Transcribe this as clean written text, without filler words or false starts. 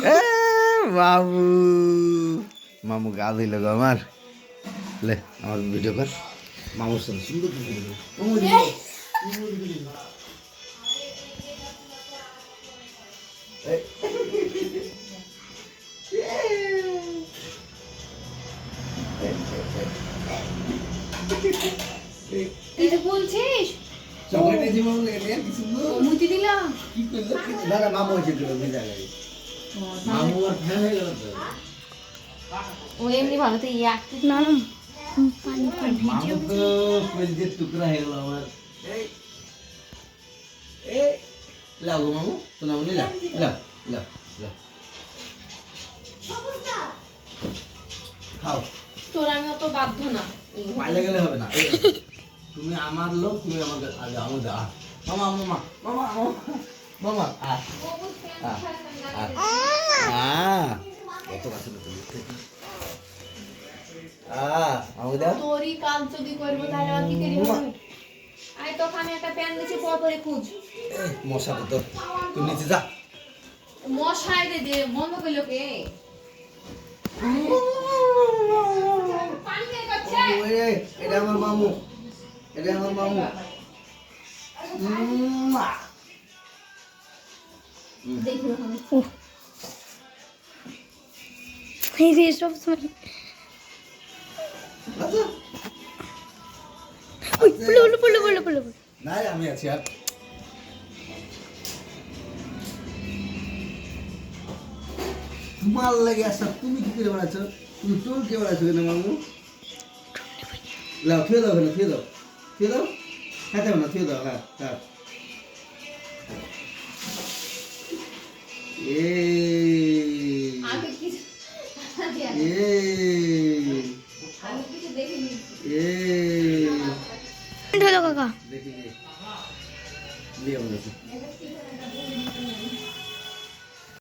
এ বাবু মামু গা ধুইল গো আমার লে আমার ভিডিও কর মামুর সাথে সুন্দর বলছিস চকলেট এই জীবন লেগে কি সুন্দর মুতি দিলাম কি করলো না না মামু হয়েছে দিল ভিজা গাড়ি মামু আর ফ্যান হয়ে গেল তো ও এমনি ভালো তো ইয়া না না পানি পানি মামু তো কলজের টুকরা হয়ে গেল আমার এই এই লাও মামু তো নাও নি লাও লাও লাও লাও খাও তোর আমি অত বাধ্য না পাইলে গেলে হবে না তুমি আমার লোক তুমি আমাকে আগে আমার দা মামা মামা মামা মামা আ কত কাছে তুমি আমাকে দাও তোরই কাজ যদি করবো তাহলে আর কি করি আই তো আমি একটা প্যান দিছি পরে খুঁজ মশা তো তুমি নিচে যা মশাই দে বন্ধ করলো কে পানি কে করছে এটা আমার মামু এটা আমার মামু দেখো এই যে সব সময় ওই পুলো না আমি আছি আর তোমার লাগে আসা তুমি কি করে বেড়াচ্ছ তুমি টোল কে বেড়াচ্ছ কেন মামু লাও থুয়ে দাও থুয়ে দাও খাইতে হবে না থুয়ে দাও হ্যাঁ হ্যাঁ আমি কি আমি কিছু দেখিনি হলো কাকা দেখি দিয়ে